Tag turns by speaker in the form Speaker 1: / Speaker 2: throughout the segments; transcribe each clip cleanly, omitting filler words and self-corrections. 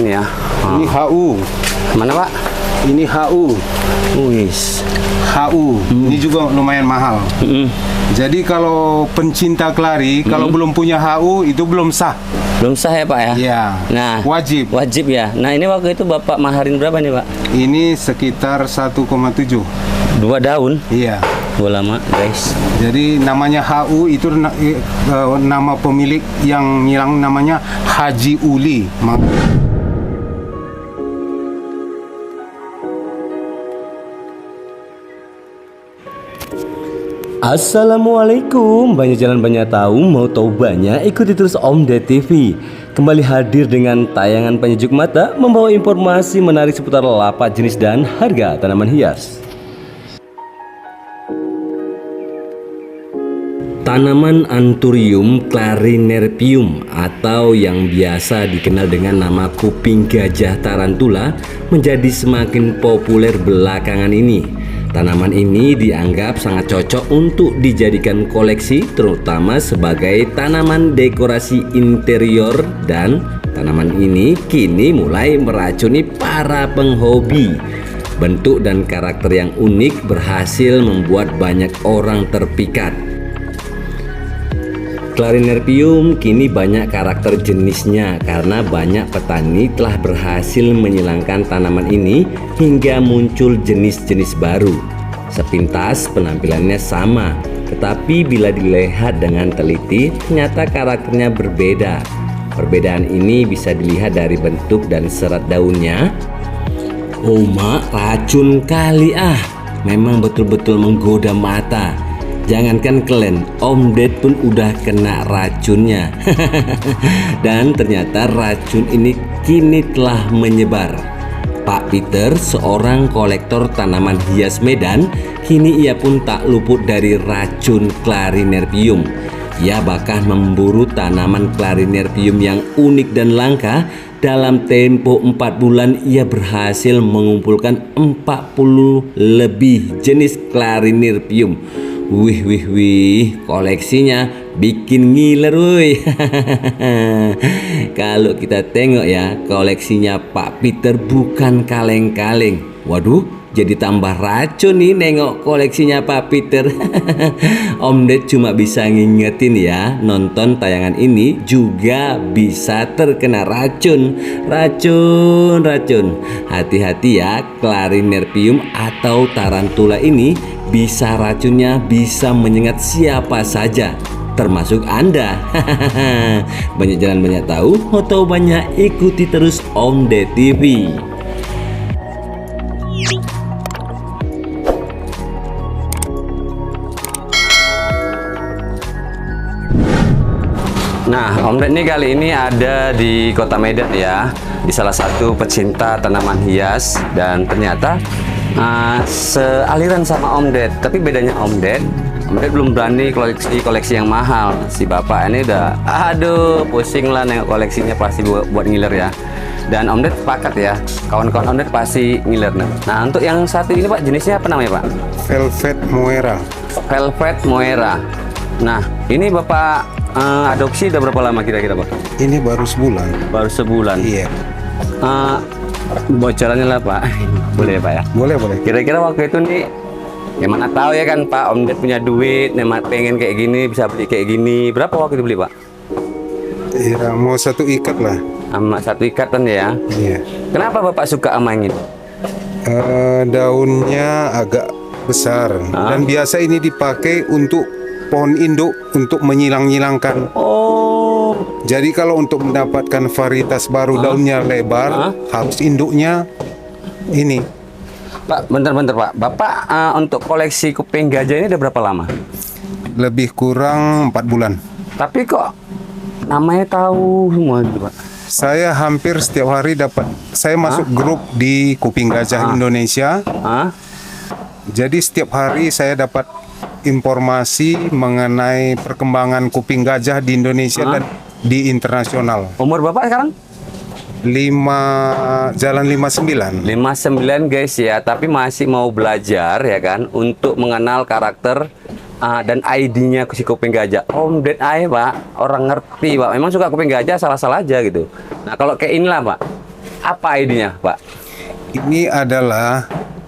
Speaker 1: ini ya.
Speaker 2: Ini HU.
Speaker 1: Mana Pak?
Speaker 2: Ini HU.
Speaker 1: Wis.
Speaker 2: HU. Ini juga lumayan mahal. Jadi kalau pencinta kelari kalau belum punya HU itu belum sah.
Speaker 1: Belum sah ya Pak ya?
Speaker 2: Iya.
Speaker 1: Nah,
Speaker 2: wajib.
Speaker 1: Wajib ya. Nah, ini waktu itu Bapak maharin berapa nih Pak?
Speaker 2: Ini sekitar 1,7.
Speaker 1: 2 daun.
Speaker 2: Iya.
Speaker 1: Dua lama guys.
Speaker 2: Jadi namanya HU itu nama pemilik yang ngilang namanya Haji Uli.
Speaker 3: Assalamualaikum, banyak jalan banyak tahu, mau tahu banyak ikuti terus Om Ded TV. Kembali hadir dengan tayangan penyejuk mata membawa informasi menarik seputar lapak jenis dan harga tanaman hias. Tanaman Anthurium clarinerpium atau yang biasa dikenal dengan nama kuping gajah tarantula menjadi semakin populer belakangan ini. Tanaman ini dianggap sangat cocok untuk dijadikan koleksi, terutama sebagai tanaman dekorasi interior, dan tanaman ini kini mulai meracuni para penghobi. Bentuk dan karakter yang unik berhasil membuat banyak orang terpikat. Clarinerpium kini banyak karakter jenisnya karena banyak petani telah berhasil menyilangkan tanaman ini hingga muncul jenis-jenis baru. Sepintas penampilannya sama, tetapi bila dilihat dengan teliti ternyata karakternya berbeda. Perbedaan ini bisa dilihat dari bentuk dan serat daunnya. Oh mak, racun kali ah, memang betul-betul menggoda mata. Jangankan kalian, Om Ded pun udah kena racunnya. Dan ternyata racun ini kini telah menyebar. Pak Peter, seorang kolektor tanaman hias Medan, kini ia pun tak luput dari racun clarinerpium. Ia bahkan memburu tanaman clarinerpium yang unik dan langka. Dalam tempo 4 bulan ia berhasil mengumpulkan 40 lebih jenis clarinerpium. Wih, koleksinya bikin ngiler wih. Kalau kita tengok ya, koleksinya Pak Peter bukan kaleng-kaleng. Waduh, jadi tambah racun nih nengok koleksinya Pak Peter. Om Ded cuma bisa ngingetin ya, nonton tayangan ini juga bisa terkena racun. Hati-hati ya, clarinerpium atau tarantula ini bisa racunnya bisa menyengat siapa saja, termasuk Anda. Banyak jalan banyak tahu, mau tahu banyak ikuti terus Om Ded TV.
Speaker 1: Nah, Om Ded ini kali ini ada di Kota Medan ya, di salah satu pecinta tanaman hias, dan ternyata sealiran sama Om Ded. Tapi bedanya Om Ded belum berani koleksi yang mahal. Si bapak ini udah, aduh, pusing lah nengok koleksinya, pasti buat ngiler ya. Dan Om Ded sepakat ya, kawan-kawan Om Ded pasti ngiler. Nah, untuk yang satu ini Pak, jenisnya apa namanya Pak?
Speaker 2: Velvet Moera.
Speaker 1: Velvet Moera. Nah, ini Bapak adopsi udah berapa lama kira-kira Pak?
Speaker 2: Ini baru sebulan.
Speaker 1: Baru sebulan.
Speaker 2: Iya.
Speaker 1: Bocorannya lah Pak. Boleh ya Pak ya?
Speaker 2: Boleh.
Speaker 1: Kira-kira waktu itu nih, ya mana tahu ya kan Pak, Om Ded punya duit, pengen kayak gini, bisa beli kayak gini. Berapa waktu itu beli Pak?
Speaker 2: Iya, mau 1 ikat lah.
Speaker 1: Sama 1 ikatan ya?
Speaker 2: Iya.
Speaker 1: Kenapa Bapak suka sama ini?
Speaker 2: Daunnya agak besar dan biasa ini dipakai untuk pohon induk untuk menyilang-nyilangkan.
Speaker 1: Oh.
Speaker 2: Jadi kalau untuk mendapatkan varietas baru daunnya lebar, harus induknya ini.
Speaker 1: Pak, bentar Pak. Bapak untuk koleksi kuping gajah ini udah berapa lama?
Speaker 2: Lebih kurang 4 bulan.
Speaker 1: Tapi kok namanya tahu semua gitu Pak?
Speaker 2: Saya hampir setiap hari dapat. Saya masuk grup di Kuping Gajah Indonesia. Jadi setiap hari saya dapat informasi mengenai perkembangan kuping gajah di Indonesia dan di internasional.
Speaker 1: Umur Bapak sekarang?
Speaker 2: 59.
Speaker 1: 59 guys ya, tapi masih mau belajar ya kan untuk mengenal karakter dan ID-nya si kuping gajah. Om Ded Pak, orang ngerti Pak. Memang suka kuping gajah salah-salah aja gitu. Nah, kalau kayak inilah Pak, Apa ininya, Pak?
Speaker 2: Ini adalah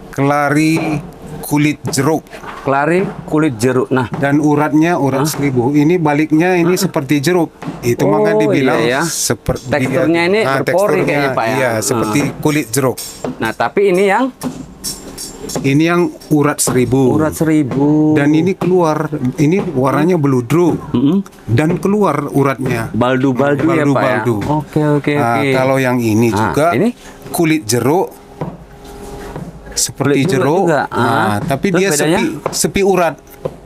Speaker 2: kelari kulit jeruk
Speaker 1: Kelari kulit jeruk. Nah,
Speaker 2: dan uratnya urat 1000. Ini baliknya ini seperti jeruk. Itu
Speaker 1: Oh,
Speaker 2: makanya dibilang
Speaker 1: iya ya.
Speaker 2: seperti
Speaker 1: Teksturnya ini berpori
Speaker 2: teksturnya,
Speaker 1: kayaknya, Pak, ya?
Speaker 2: Iya, seperti kulit jeruk.
Speaker 1: nah tapi ini yang
Speaker 2: Ini yang urat 1000.
Speaker 1: urat 1000.
Speaker 2: Dan ini keluar, ini warnanya beludru dan keluar uratnya.
Speaker 1: baldu-baldu ya, Pak ya.
Speaker 2: Baldu-baldu.
Speaker 1: Oke.
Speaker 2: Nah, kalau yang ini
Speaker 1: Ah,
Speaker 2: juga
Speaker 1: ini?
Speaker 2: kulit jeruk seperti
Speaker 1: Kulit jeruk
Speaker 2: jeruk,
Speaker 1: juga.
Speaker 2: nah, tapi
Speaker 1: Terus
Speaker 2: dia
Speaker 1: bedanya?
Speaker 2: sepi urat.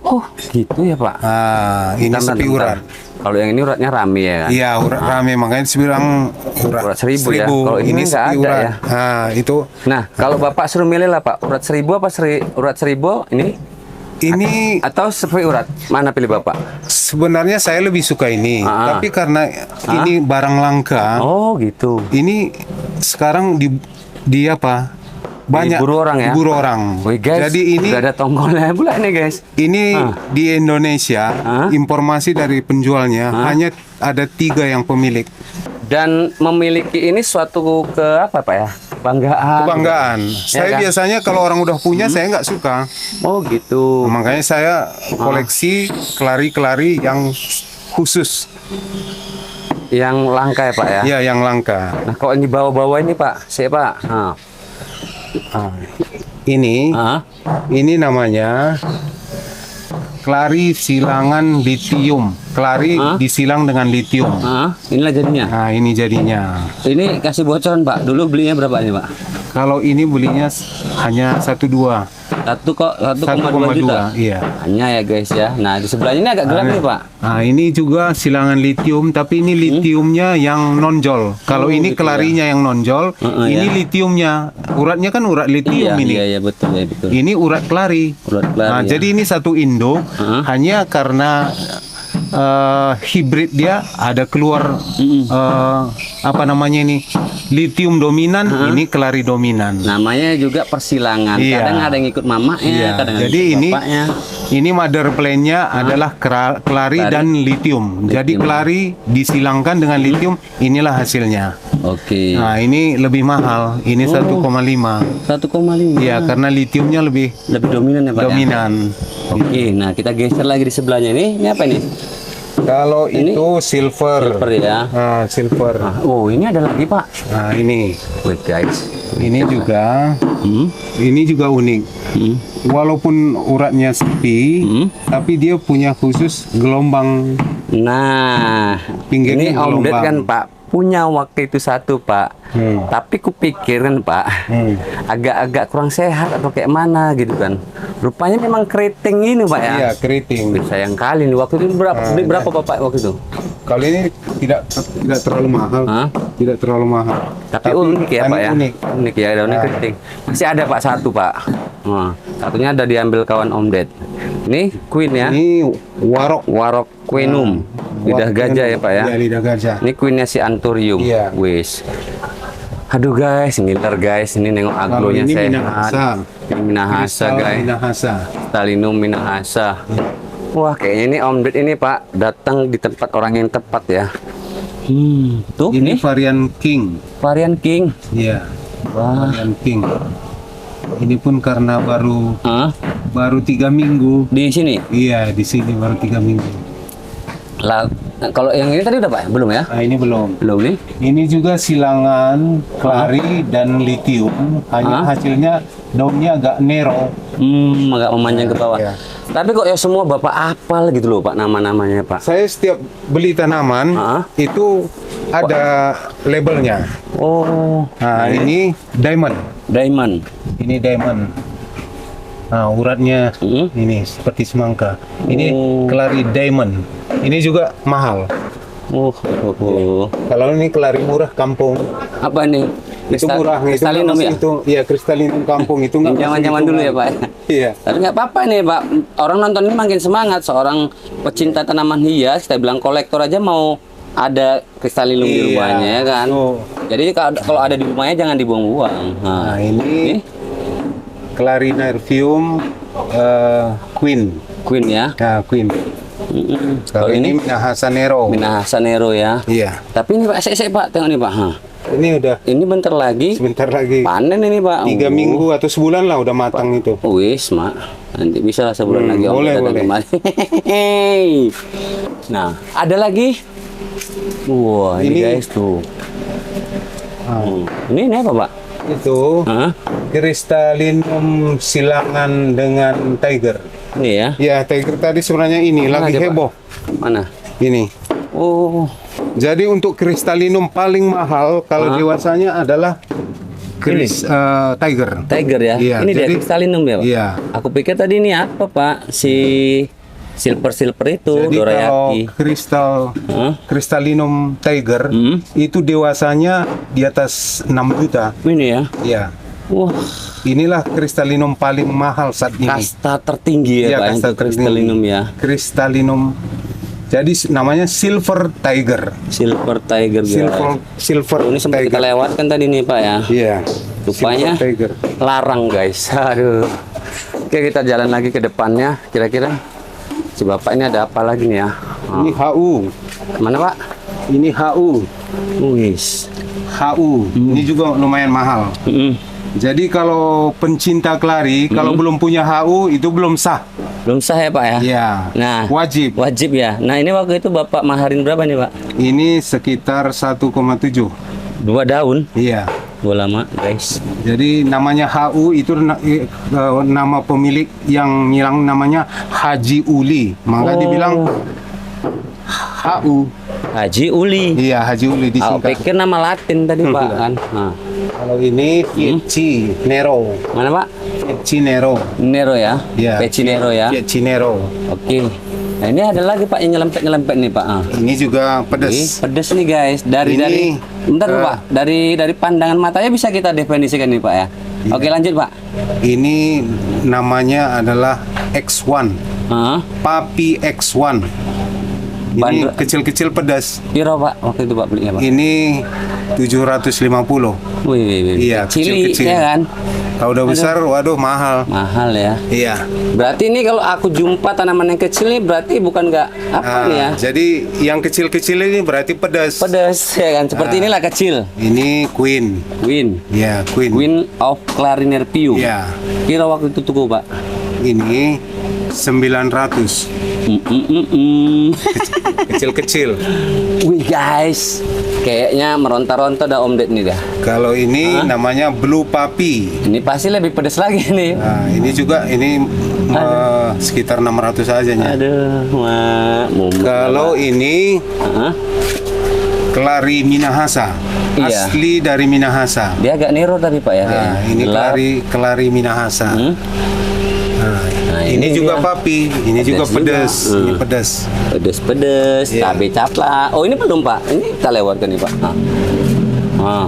Speaker 1: Oh, gitu ya, Pak.
Speaker 2: Nah, ini
Speaker 1: Bentar,
Speaker 2: sepi
Speaker 1: bentar.
Speaker 2: urat.
Speaker 1: Kalau yang ini uratnya rame ya kan?
Speaker 2: Iya, urat rame, makanya dibilang
Speaker 1: Urat 1000 ya. Kalau ini nggak
Speaker 2: sepi
Speaker 1: ada
Speaker 2: urat.
Speaker 1: ya.
Speaker 2: Nah, itu
Speaker 1: Nah, kalau Bapak suruh milih lah, Pak, urat 1000 apa urat 1000 ini atau sepi urat? Mana pilih Bapak?
Speaker 2: sebenarnya saya lebih suka ini, tapi karena ini barang langka,
Speaker 1: Oh, gitu.
Speaker 2: ini sekarang di apa? Banyak
Speaker 1: Diburu orang ya?
Speaker 2: diburu orang.
Speaker 1: Wih, guys,
Speaker 2: Jadi ini
Speaker 1: udah ada tongkolnya pula nih, guys.
Speaker 2: ini di Indonesia informasi dari penjualnya hanya ada 3 yang pemilik.
Speaker 1: Dan memiliki ini suatu apa, Pak ya?
Speaker 2: Kebanggaan.
Speaker 1: kan?
Speaker 2: Saya biasanya kalau orang udah punya saya nggak suka.
Speaker 1: Oh, gitu.
Speaker 2: Makanya saya koleksi kelari-kelari yang khusus.
Speaker 1: Yang langka ya, Pak ya?
Speaker 2: Ya, yang langka.
Speaker 1: Nah, kalau ini bawa-bawa ini, Pak, siapa? Nah.
Speaker 2: Ini namanya kelari silangan litium. Kelari disilang dengan litium.
Speaker 1: Inilah jadinya.
Speaker 2: Nah, ini jadinya.
Speaker 1: Ini kasih bocoran, Pak. Dulu belinya berapa nih, Pak?
Speaker 2: Kalau ini belinya hanya 1,2.
Speaker 1: 1,2 juta.
Speaker 2: Iya.
Speaker 1: Hanya ya, guys ya. Nah, di sebelahnya ini agak gelap nih, Pak.
Speaker 2: Nah, ini juga silangan litium, tapi ini litiumnya yang nonjol. Kalau ini
Speaker 1: gitu
Speaker 2: kelarinya yang nonjol, ini litiumnya. Uratnya kan urat litium ini.
Speaker 1: Iya, betul ya, betul.
Speaker 2: Ini urat kelari.
Speaker 1: Urat kelari,
Speaker 2: Nah,
Speaker 1: ya.
Speaker 2: jadi ini satu induk hanya karena hibrid dia ada keluar apa namanya ini litium dominan, ini kelari dominan.
Speaker 1: Namanya juga persilangan.
Speaker 2: Iya.
Speaker 1: Kadang ada yang ikut mamanya,
Speaker 2: Iya.
Speaker 1: kadang
Speaker 2: Jadi
Speaker 1: ikut
Speaker 2: ini
Speaker 1: bapaknya.
Speaker 2: ini mother plan-nya adalah kelari dan litium. Jadi kelari disilangkan dengan litium, inilah hasilnya.
Speaker 1: Oke.
Speaker 2: Nah, ini lebih mahal. Ini 1,5.
Speaker 1: 1,5.
Speaker 2: Iya, karena litiumnya lebih
Speaker 1: dominan ya, Pak.
Speaker 2: dominan.
Speaker 1: Oke, nah kita geser lagi di sebelahnya ini. Ini apa ini?
Speaker 2: Kalau itu silver.
Speaker 1: Silver ya.
Speaker 2: Nah, silver.
Speaker 1: Oh, ini ada lagi, Pak.
Speaker 2: Nah, ini.
Speaker 1: Wait, guys.
Speaker 2: Ini juga unik. Walaupun uratnya sepi, tapi dia punya khusus gelombang.
Speaker 1: Nah,
Speaker 2: Pinggirnya
Speaker 1: ini Om Ded
Speaker 2: gelombang.
Speaker 1: kan, Pak, punya waktu itu satu, Pak. Tapi kupikir kan, Pak, agak-agak kurang sehat atau kayak mana gitu kan. Rupanya memang keriting ini, Pak ya.
Speaker 2: Iya, keriting.
Speaker 1: Wih, sayang kali nih, waktu itu beli berapa Bapak waktu itu?
Speaker 2: Kalau ini tidak terlalu mahal. Tidak terlalu mahal.
Speaker 1: Tapi unik ya, Pak ya.
Speaker 2: Unik.
Speaker 1: Unik ya, daunnya keriting. Masih ada, Pak, satu, Pak. Nah, satunya ada diambil kawan Om Ded. Ini queen ya.
Speaker 2: Ini warok.
Speaker 1: Warok queenum. Lidah gajah ya, Pak ya.
Speaker 2: Iya, lidah gajah.
Speaker 1: Ini queennya si Anthurium.
Speaker 2: Iya.
Speaker 1: Wis. Aduh guys, ngiler guys. Ini nengok agronya
Speaker 2: ini
Speaker 1: sehat.
Speaker 2: Minahasa.
Speaker 1: Ini Minahasa
Speaker 2: Kristal
Speaker 1: guys.
Speaker 2: Minahasa.
Speaker 1: Stalinum Minahasa. Wah, kayaknya ini Om Ded ini, Pak, datang di tempat orang yang tepat ya. Tuh,
Speaker 2: Ini
Speaker 1: nih
Speaker 2: varian king.
Speaker 1: varian king.
Speaker 2: Iya.
Speaker 1: Wah.
Speaker 2: Varian king. Ini pun karena baru
Speaker 1: Hah?
Speaker 2: 3 minggu.
Speaker 1: Di sini.
Speaker 2: Iya, di sini baru 3 minggu.
Speaker 1: Lah, kalau yang ini tadi udah, Pak? Belum ya?
Speaker 2: Nah, ini belum.
Speaker 1: Belum nih.
Speaker 2: Ini juga silangan kelari dan litium. Hanya hasilnya daunnya agak nero.
Speaker 1: Agak memanjang ke bawah.
Speaker 2: Iya.
Speaker 1: Tapi kok ya semua Bapak hafal gitu loh, Pak, nama-namanya, Pak.
Speaker 2: Saya setiap beli tanaman itu ada labelnya.
Speaker 1: Oh,
Speaker 2: Nah, ini diamond.
Speaker 1: diamond.
Speaker 2: Ini diamond. Nah, uratnya ini seperti semangka. Ini kelari diamond. Ini juga mahal. Kalau ini kelari murah kampung.
Speaker 1: Apa nih?
Speaker 2: Itu murah.
Speaker 1: Kristalinum ya?
Speaker 2: Itu ya kristalinum kampung itu nggak
Speaker 1: Zaman-zaman dulu ya, Pak.
Speaker 2: Iya.
Speaker 1: Tapi nggak apa-apa nih, Pak. Orang nonton ini makin semangat. Seorang pecinta tanaman hias, kita bilang kolektor aja mau ada kristalinum di
Speaker 2: Iya.
Speaker 1: rumahnya ya kan.
Speaker 2: Tuh.
Speaker 1: Jadi kalau ada di rumahnya jangan dibuang-buang.
Speaker 2: Nah, ini Clariniarium Queen.
Speaker 1: Queen ya.
Speaker 2: Nah, Queen. Kalau ini Minahasa Nero.
Speaker 1: Minahasa Nero ya.
Speaker 2: Iya.
Speaker 1: Tapi ini Pak, saya Pak, tengok nih Pak.
Speaker 2: Ini udah
Speaker 1: Ini bentar lagi
Speaker 2: sebentar lagi.
Speaker 1: panen ini Pak.
Speaker 2: 3 minggu atau sebulan lah udah matang itu.
Speaker 1: Wis, Mak. Nanti bisa lah sebulan lagi Om
Speaker 2: boleh,
Speaker 1: datang
Speaker 2: boleh.
Speaker 1: kemari. Nah, ada lagi. Wah, ini
Speaker 2: Ini-
Speaker 1: guys tuh.
Speaker 2: Ah,
Speaker 1: Ini apa Pak?
Speaker 2: itu
Speaker 1: Hah?
Speaker 2: Crystallinum silangan dengan tiger.
Speaker 1: Ini ya.
Speaker 2: Ya, tiger tadi sebenarnya ini
Speaker 1: Mana
Speaker 2: lagi
Speaker 1: aja, Pak?
Speaker 2: heboh.
Speaker 1: Mana?
Speaker 2: Ini.
Speaker 1: Oh,
Speaker 2: Jadi untuk Crystallinum paling mahal kalau dewasanya adalah tiger.
Speaker 1: tiger ya.
Speaker 2: Iya,
Speaker 1: Ini dia
Speaker 2: jadi-
Speaker 1: Crystallinum ya Pak?
Speaker 2: Iya.
Speaker 1: Aku pikir tadi ini apa Pak? Si silver itu
Speaker 2: Jadi kalau
Speaker 1: dorayaki. Hah?
Speaker 2: Crystallinum tiger itu dewasanya di atas 6 juta.
Speaker 1: Ini ya.
Speaker 2: Ya.
Speaker 1: Wah,
Speaker 2: Inilah Crystallinum paling mahal saat ini.
Speaker 1: kasta tertinggi ya,
Speaker 2: Iya,
Speaker 1: Pak
Speaker 2: kasta
Speaker 1: untuk Crystallinum
Speaker 2: tertinggi.
Speaker 1: ya.
Speaker 2: Crystallinum. Jadi namanya silver tiger.
Speaker 1: Silver tiger guys.
Speaker 2: Silver
Speaker 1: Ini sempat kita
Speaker 2: tiger.
Speaker 1: lewatkan tadi nih Pak ya.
Speaker 2: Iya.
Speaker 1: Rupanya
Speaker 2: Silver tiger.
Speaker 1: larang guys. Aduh. Oke, kita jalan lagi ke depannya. Kira-kira si bapak ini ada apa lagi nih ya?
Speaker 2: Ini HU.
Speaker 1: Mana Pak?
Speaker 2: Ini HU.
Speaker 1: Wis.
Speaker 2: HU. Ini juga lumayan mahal. Jadi kalau pencinta kelari kalau belum punya HU itu belum sah.
Speaker 1: Belum sah ya Pak ya?
Speaker 2: Iya.
Speaker 1: Nah,
Speaker 2: Wajib.
Speaker 1: wajib ya. Nah, ini waktu itu Bapak maharin berapa nih Pak?
Speaker 2: Ini sekitar 1,7.
Speaker 1: 2 daun.
Speaker 2: Iya.
Speaker 1: Dua lama guys.
Speaker 2: Jadi namanya HU itu nama pemilik yang ngilang namanya Haji Uli. Maka dibilang HU.
Speaker 1: Haji Uli.
Speaker 2: Iya, Haji Uli
Speaker 1: Aku
Speaker 2: disingkat.
Speaker 1: pikir nama Latin tadi Pak kan. Nah,
Speaker 2: Kalau ini Pieci Nero.
Speaker 1: mana Pak?
Speaker 2: Pieci Nero.
Speaker 1: Nero ya.
Speaker 2: Iya.
Speaker 1: Pecinero ya.
Speaker 2: Pieci Nero.
Speaker 1: Oke. Nah, ini ada lagi Pak yang nyelempet nih Pak. Ah.
Speaker 2: Ini juga
Speaker 1: Ih,
Speaker 2: pedas.
Speaker 1: pedes nih guys. Dari
Speaker 2: Ini,
Speaker 1: bentar Pak. Dari pandangan matanya bisa kita definisikan nih Pak ya. Oke, lanjut Pak.
Speaker 2: Ini namanya adalah X1.
Speaker 1: Heeh.
Speaker 2: Papi X1. Ini
Speaker 1: Bandel-
Speaker 2: kecil-kecil pedas.
Speaker 1: Piro Pak waktu itu Pak belinya Pak?
Speaker 2: Ini 750.
Speaker 1: Wih.
Speaker 2: Iya,
Speaker 1: Cili
Speaker 2: kecil-kecil.
Speaker 1: ya kan?
Speaker 2: Kalau udah besar, waduh mahal.
Speaker 1: Mahal ya.
Speaker 2: Iya.
Speaker 1: Berarti ini kalau aku jumpa tanaman yang kecil nih berarti bukan nggak apa nih ya?
Speaker 2: Jadi yang kecil-kecil ini berarti pedas.
Speaker 1: Pedas ya kan? Seperti inilah kecil.
Speaker 2: Ini Queen.
Speaker 1: Queen.
Speaker 2: Ya, Queen.
Speaker 1: Queen of Clarinerpium.
Speaker 2: Ya.
Speaker 1: Kira waktu itu tuku Pak?
Speaker 2: Ini 900. Kecil-kecil.
Speaker 1: Wih guys, kayaknya meronta-ronta dah Om Ded nih dah.
Speaker 2: Kalau ini namanya Blue Papi.
Speaker 1: Ini pasti lebih pedas lagi nih.
Speaker 2: Nah, ini juga sekitar 600 aja nya.
Speaker 1: Aduh, mak.
Speaker 2: Kalau ini
Speaker 1: Hah?
Speaker 2: Kelari Minahasa.
Speaker 1: Iya.
Speaker 2: Asli dari Minahasa.
Speaker 1: Dia agak nero tadi Pak ya.
Speaker 2: Nah,
Speaker 1: kayaknya.
Speaker 2: ini
Speaker 1: Gelap.
Speaker 2: kelari Minahasa. Nah, ini
Speaker 1: ini
Speaker 2: juga
Speaker 1: dia.
Speaker 2: papi, ini juga
Speaker 1: Pedas juga.
Speaker 2: pedas. Ini pedas.
Speaker 1: Pedes-pedes,
Speaker 2: Iya.
Speaker 1: cabai capla. Oh ini belum Pak, ini kita lewatkan nih Pak. Ah.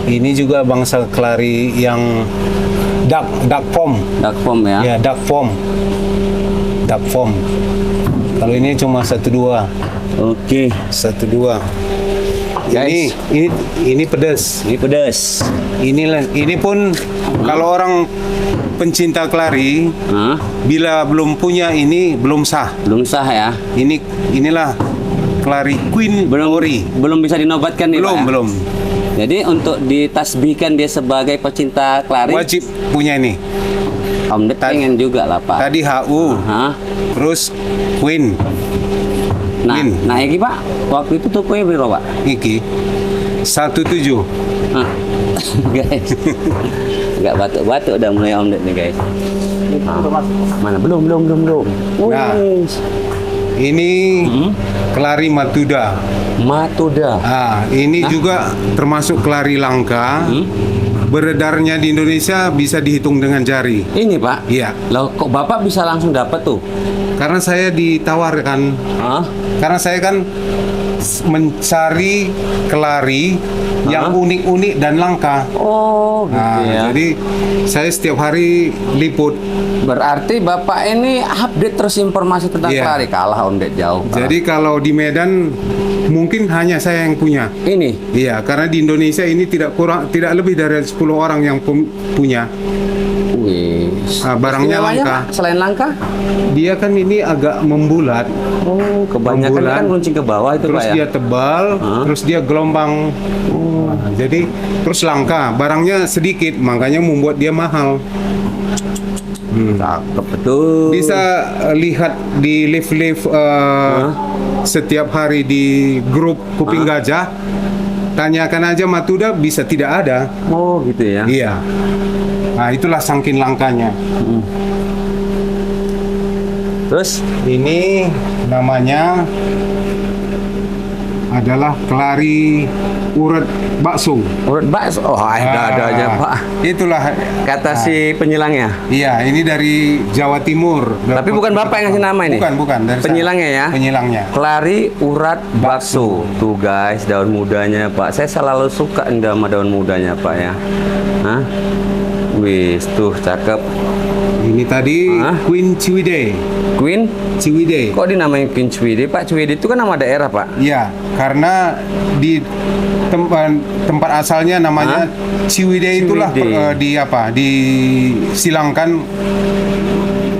Speaker 2: Ini juga bangsa kelari yang dark foam.
Speaker 1: Dark foam ya.
Speaker 2: Ya, dark foam. Dark foam. Kalau ini cuma 1-2.
Speaker 1: Oke.
Speaker 2: 1-2.
Speaker 1: Guys.
Speaker 2: Ini pedas.
Speaker 1: Ini pedas.
Speaker 2: Ini pun kalau orang pencinta kelari
Speaker 1: Hah?
Speaker 2: bila belum punya ini belum sah.
Speaker 1: Belum sah ya.
Speaker 2: Inilah kelari Queen Ori.
Speaker 1: Belum bisa dinobatkan nih Pak. ya?
Speaker 2: Belum.
Speaker 1: Jadi untuk ditasbihkan dia sebagai pecinta kelari,
Speaker 2: Wajib punya ini.
Speaker 1: Om Ded pengen juga lah Pak.
Speaker 2: Tadi HU,
Speaker 1: Hah?
Speaker 2: terus Queen.
Speaker 1: Nah,
Speaker 2: Queen.
Speaker 1: nah iki Pak, waktu itu tuh kue biro Pak.
Speaker 2: Iki 17.
Speaker 1: Hah. Guys. Enggak batuk-batuk udah mulai Om Ded nih guys. Mana belum.
Speaker 2: Nah.
Speaker 1: Wih.
Speaker 2: Ini kelari Matuda.
Speaker 1: Matuda.
Speaker 2: Ini juga termasuk kelari langka. Beredarnya di Indonesia bisa dihitung dengan jari.
Speaker 1: Ini Pak.
Speaker 2: Iya.
Speaker 1: Loh kok Bapak bisa langsung dapat tuh?
Speaker 2: Karena saya ditawarkan.
Speaker 1: Hah?
Speaker 2: Karena saya kan mencari kelari yang unik-unik dan langka.
Speaker 1: Oh, gitu
Speaker 2: Nah,
Speaker 1: ya.
Speaker 2: jadi saya setiap hari liput.
Speaker 1: Berarti Bapak ini update terus informasi tentang
Speaker 2: Iya.
Speaker 1: kelari. Kalah Om Ded jauh. kalah.
Speaker 2: Jadi kalau di Medan mungkin hanya saya yang punya.
Speaker 1: Ini.
Speaker 2: Iya, karena di Indonesia ini tidak lebih dari 10 orang yang punya.
Speaker 1: Wih.
Speaker 2: barangnya
Speaker 1: Istimewanya,
Speaker 2: langka.
Speaker 1: Pak, selain langka?
Speaker 2: Dia kan ini agak membulat.
Speaker 1: Oh, kebanyakan
Speaker 2: Membulat.
Speaker 1: kan runcing ke bawah itu
Speaker 2: Terus
Speaker 1: Pak ya.
Speaker 2: dia tebal, terus dia gelombang. Nah, jadi terus langka, barangnya sedikit, makanya membuat dia mahal.
Speaker 1: Cakep betul.
Speaker 2: Bisa lihat di live-live setiap hari di grup Kuping Gajah. Tanyakan aja Matuda, bisa tidak ada.
Speaker 1: Oh, gitu ya.
Speaker 2: Iya. Nah, itulah saking langkanya.
Speaker 1: Terus
Speaker 2: Ini namanya adalah kelari urat bakso.
Speaker 1: urut bakso. Oh, ada aja Pak.
Speaker 2: Itulah.
Speaker 1: Kata si penyilangnya.
Speaker 2: Iya, ini dari Jawa Timur.
Speaker 1: Tapi bukan Bapak yang ngasih nama ini?
Speaker 2: Bukan, dari saya.
Speaker 1: Penyilangnya ya?
Speaker 2: Penyilangnya.
Speaker 1: Kelari urat bakso. Tuh guys, daun mudanya Pak. Saya selalu suka sama daun mudanya Pak ya. Hah? Wis, tuh cakep.
Speaker 2: Ini tadi Queen Ciwidey.
Speaker 1: Queen?
Speaker 2: Ciwidey.
Speaker 1: Kok dinamain Queen Ciwidey Pak? Ciwidey itu kan nama daerah Pak.
Speaker 2: Iya, karena di tempat asalnya namanya Ciwidey, itulah
Speaker 1: Ciwidey.
Speaker 2: disilangkan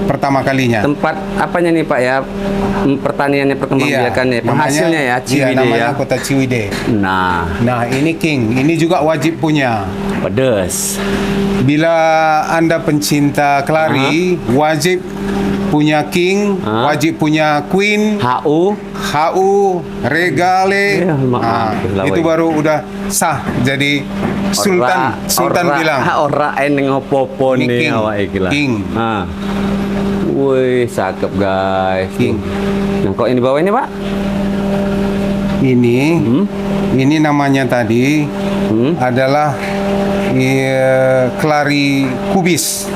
Speaker 2: pertama kalinya.
Speaker 1: Tempat apanya nih Pak ya? Pertaniannya, perkembangbiakannya, penghasilnya ya Ciwidey
Speaker 2: namanya
Speaker 1: ya.
Speaker 2: kota Ciwidey.
Speaker 1: Nah,
Speaker 2: Ini King, ini juga wajib punya.
Speaker 1: pedes.
Speaker 2: Bila Anda pencinta kelari, wajib punya King, wajib punya Queen,
Speaker 1: HU.
Speaker 2: HU, Regale.
Speaker 1: Ya, maaf,
Speaker 2: Itu baru udah sah jadi Sultan. Sultan bilang.
Speaker 1: Ora eneng opo-opo
Speaker 2: Ini
Speaker 1: nih
Speaker 2: King.
Speaker 1: awak iki lah.
Speaker 2: King.
Speaker 1: Wih, cakep guys.
Speaker 2: King.
Speaker 1: Nah, kok ini bawah ini Pak?
Speaker 2: Ini namanya tadi adalah kelari kubis.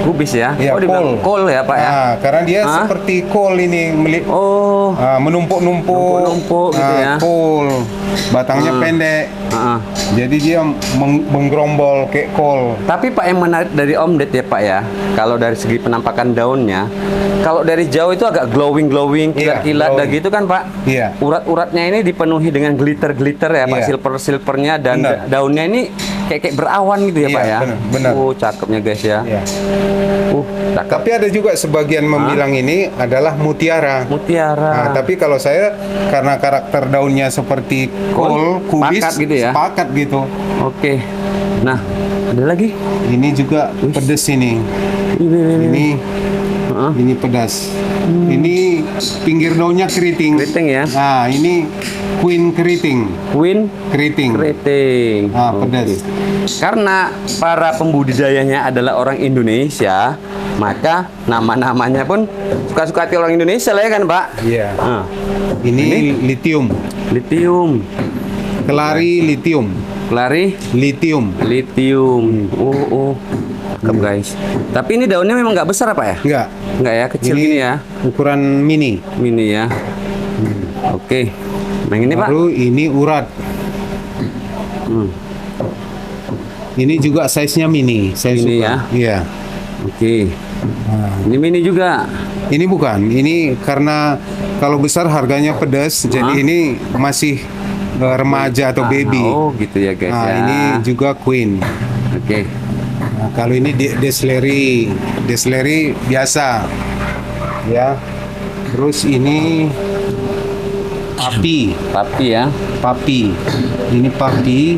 Speaker 1: Kubis ya?
Speaker 2: Ya,
Speaker 1: Oh, dibilang kol ya Pak ya?
Speaker 2: Karena dia seperti kol ini
Speaker 1: Oh,
Speaker 2: menumpuk-numpuk.
Speaker 1: Menumpuk gitu ya.
Speaker 2: Kol, batangnya pendek. Jadi dia menggerombol kayak kol.
Speaker 1: tapi Pak yang menarik dari Om Ded ya Pak ya, kalau dari segi penampakan daunnya, kalau dari jauh itu agak glowing,
Speaker 2: Iya,
Speaker 1: kilat-kilat dah
Speaker 2: glowing.
Speaker 1: gitu kan Pak?
Speaker 2: Iya.
Speaker 1: Urat-uratnya ini dipenuhi dengan glitter-glitter ya Pak,
Speaker 2: Iya.
Speaker 1: silver-silvernya, dan
Speaker 2: Benar.
Speaker 1: daunnya ini kayak berawan gitu ya
Speaker 2: Iya,
Speaker 1: Pak ya?
Speaker 2: benar.
Speaker 1: Oh, cakepnya guys ya.
Speaker 2: Ya.
Speaker 1: Cakep.
Speaker 2: Tapi ada juga sebagian membilang ini adalah mutiara.
Speaker 1: Mutiara.
Speaker 2: Tapi kalau saya karena karakter daunnya seperti kol, kubis,
Speaker 1: Sepakat gitu ya?
Speaker 2: sepakat gitu.
Speaker 1: Oke. Nah, ada lagi?
Speaker 2: Ini juga pedas ini. Ini pedas. Ini pinggir daunnya keriting.
Speaker 1: Keriting ya?
Speaker 2: Nah, ini Queen keriting.
Speaker 1: Queen
Speaker 2: Keriting.
Speaker 1: keriting.
Speaker 2: Pedas.
Speaker 1: Karena para pembudidayanya adalah orang Indonesia, maka nama-namanya pun suka-suka hati orang Indonesia lah ya kan Pak?
Speaker 2: Iya. Ini lithium.
Speaker 1: Lithium.
Speaker 2: Kelari lithium.
Speaker 1: Kelari
Speaker 2: Lithium.
Speaker 1: lithium. Oh. Cakep guys. Tapi ini daunnya memang nggak besar apa ya?
Speaker 2: Enggak.
Speaker 1: Nggak ya, kecil
Speaker 2: Ini
Speaker 1: gini ya.
Speaker 2: ukuran mini.
Speaker 1: Mini ya. Oke. Yang ini Pak?
Speaker 2: Baru ini urat. Ini juga size-nya mini. Saya
Speaker 1: Mini
Speaker 2: suka.
Speaker 1: ya?
Speaker 2: Iya.
Speaker 1: Oke. Ini mini juga.
Speaker 2: Ini bukan. Ini karena kalau besar harganya pedas. Jadi ini masih remaja atau baby.
Speaker 1: Oh gitu ya guys ya.
Speaker 2: Ini juga Queen.
Speaker 1: Oke.
Speaker 2: Nah, kalau ini Desleri biasa, ya. Terus ini
Speaker 1: Papi ya.
Speaker 2: papi. Ini papi,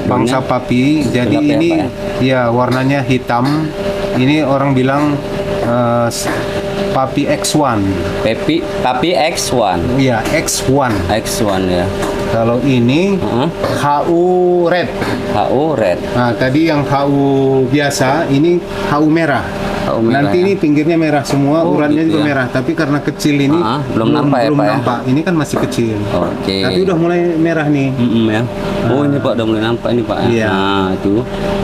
Speaker 2: bangsa papi. Jadi
Speaker 1: Gelap ya,
Speaker 2: ini
Speaker 1: Pak
Speaker 2: ya warnanya hitam. Ini orang bilang papi X1.
Speaker 1: Papi X1.
Speaker 2: Iya, X1.
Speaker 1: X1 ya.
Speaker 2: Kalau ini HU red.
Speaker 1: HU red.
Speaker 2: Nah, tadi yang HU biasa, ini HU merah.
Speaker 1: HU merah,
Speaker 2: Nanti
Speaker 1: ya.
Speaker 2: ini pinggirnya merah semua,
Speaker 1: Oh,
Speaker 2: uratnya
Speaker 1: gitu
Speaker 2: juga
Speaker 1: ya.
Speaker 2: merah. Tapi karena kecil ini
Speaker 1: belum nampak ya, Pak ya?
Speaker 2: nampak. Ini kan masih kecil.
Speaker 1: Oke.
Speaker 2: Tapi udah mulai merah nih.
Speaker 1: Ya. Oh ini Pak udah mulai nampak ini Pak.
Speaker 2: Iya.
Speaker 1: Nah itu.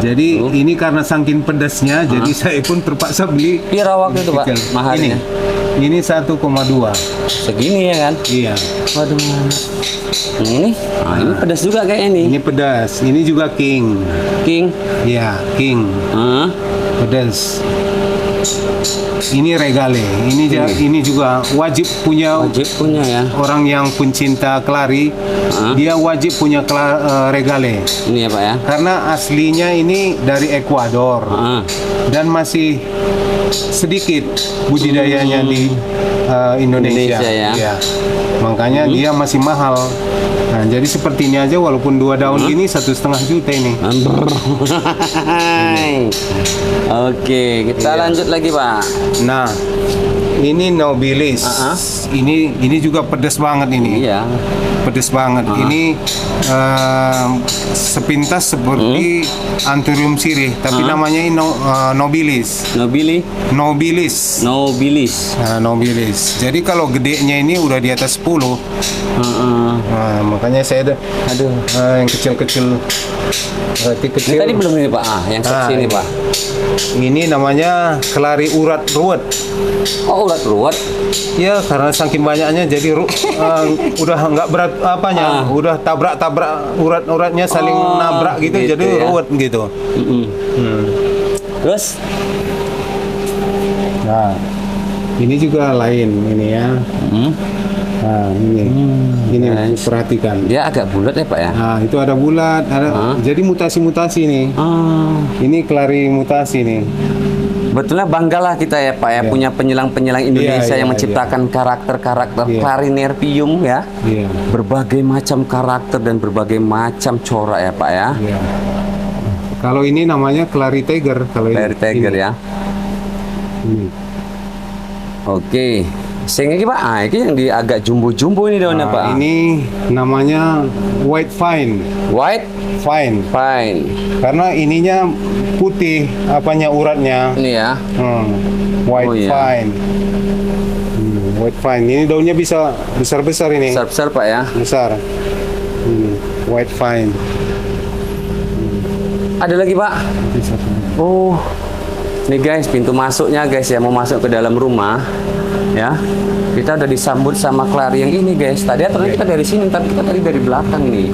Speaker 2: Jadi ini karena saking pedasnya, jadi saya pun terpaksa beli.
Speaker 1: Pira waktu itu Pak?
Speaker 2: kecil.
Speaker 1: Mahalnya.
Speaker 2: Ini 1,2.
Speaker 1: Segini ya kan?
Speaker 2: Iya.
Speaker 1: Waduh. Ini? Nah, ini pedas juga kayaknya nih.
Speaker 2: Ini pedas. Ini juga king.
Speaker 1: King.
Speaker 2: Iya, king.
Speaker 1: Hah?
Speaker 2: Pedas. Ini regale. Ini juga wajib punya.
Speaker 1: Wajib punya ya.
Speaker 2: Orang yang pencinta kelari, dia wajib punya regale.
Speaker 1: Ini ya Pak ya.
Speaker 2: Karena aslinya ini dari Ekuador dan masih sedikit budidayanya di Indonesia.
Speaker 1: Ya.
Speaker 2: Makanya dia masih mahal. Nah, jadi seperti ini aja walaupun 2 daun gini 1,5 juta ini.
Speaker 1: Oke, kita lanjut lagi Pak.
Speaker 2: Nah, ini nobilis. Ini juga pedas banget ini.
Speaker 1: Iya.
Speaker 2: Pedas banget. Ini sepintas seperti Anthurium sirih, tapi namanya ini nobilis. Nobilis. Nah, nobilis. Jadi kalau gedenya ini udah di atas 10. Nah, makanya saya ada yang kecil-kecil. Berarti kecil.
Speaker 1: Ini tadi belum ini Pak. Yang sini Pak.
Speaker 2: Ini namanya kelari urat ruwet.
Speaker 1: Oh, urat ruwet.
Speaker 2: Ya, karena saking banyaknya jadi udah nggak berat apanya, udah tabrak-tabrak urat-uratnya saling nabrak gitu,
Speaker 1: gitu
Speaker 2: jadi
Speaker 1: ya.
Speaker 2: ruwet gitu.
Speaker 1: Terus?
Speaker 2: Nah, ini juga lain ini ya. Nah, ini perhatikan.
Speaker 1: Dia agak bulat ya Pak ya.
Speaker 2: Nah, itu ada bulat, ada jadi mutasi-mutasi nih. Ini kelari mutasi nih.
Speaker 1: Betulnya banggalah kita ya Pak ya, punya penyelang-penyelang Indonesia yang menciptakan karakter-karakter Clarinerpium ya. Berbagai macam karakter dan berbagai macam corak ya Pak ya.
Speaker 2: Kalau ini namanya Clary Tiger.
Speaker 1: Clary Tiger ya. Oke. Sehingga ini Pak, ini yang di agak jumbo-jumbo ini daunnya Pak.
Speaker 2: Ini namanya white vine.
Speaker 1: White
Speaker 2: Vine. Karena ininya putih apanya uratnya.
Speaker 1: Ini ya.
Speaker 2: White vine. White vine. Ini daunnya bisa besar-besar ini.
Speaker 1: Besar-besar Pak ya.
Speaker 2: Besar. White vine.
Speaker 1: Ada lagi Pak. Oh. Nih guys, pintu masuknya guys ya, mau masuk ke dalam rumah. Ya, kita udah disambut sama Clary yang ini guys. Tadi aturannya kita dari sini, tapi kita tadi dari belakang nih.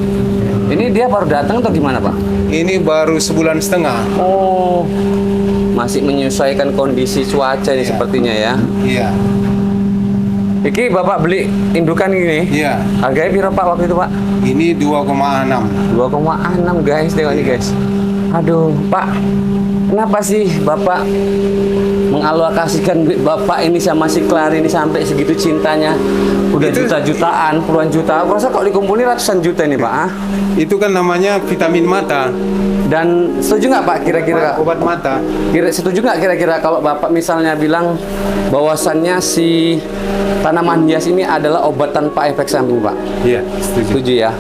Speaker 1: Ini dia baru datang atau gimana Pak?
Speaker 2: Ini baru 1,5 bulan.
Speaker 1: Oh, masih menyesuaikan kondisi cuaca nih sepertinya ya.
Speaker 2: Iya.
Speaker 1: Iki Bapak beli indukan ini?
Speaker 2: Iya.
Speaker 1: Harganya berapa Pak waktu itu Pak?
Speaker 2: Ini 2,6.
Speaker 1: 2,6 guys, tengok ini guys. Aduh Pak, kenapa sih Bapak mengalokasikan duit Bapak ini sama si Clary ini sampai segitu cintanya? Udah juta-jutaan, puluhan juta. Aku rasa kalau dikumpulin ratusan juta ini Pak.
Speaker 2: Itu kan namanya vitamin mata.
Speaker 1: Dan setuju nggak Pak kira-kira?
Speaker 2: Obat mata.
Speaker 1: Setuju nggak kira-kira kalau Bapak misalnya bilang bahwasannya si tanaman hias ini adalah obat tanpa efek samping Pak?
Speaker 2: Iya, setuju.
Speaker 1: Setuju ya?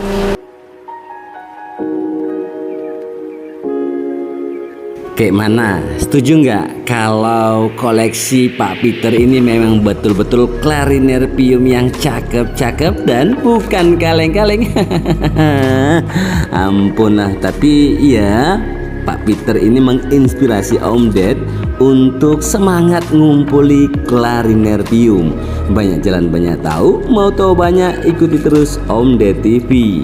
Speaker 3: Kayak mana? Setuju nggak kalau koleksi Pak Peter ini memang betul-betul Clarinerpium yang cakep-cakep dan bukan kaleng-kaleng? Ampun lah, tapi ya Pak Peter ini menginspirasi Om Ded untuk semangat ngumpuli Clarinerpium. Banyak jalan banyak tahu, mau tahu banyak ikuti terus Om Ded TV.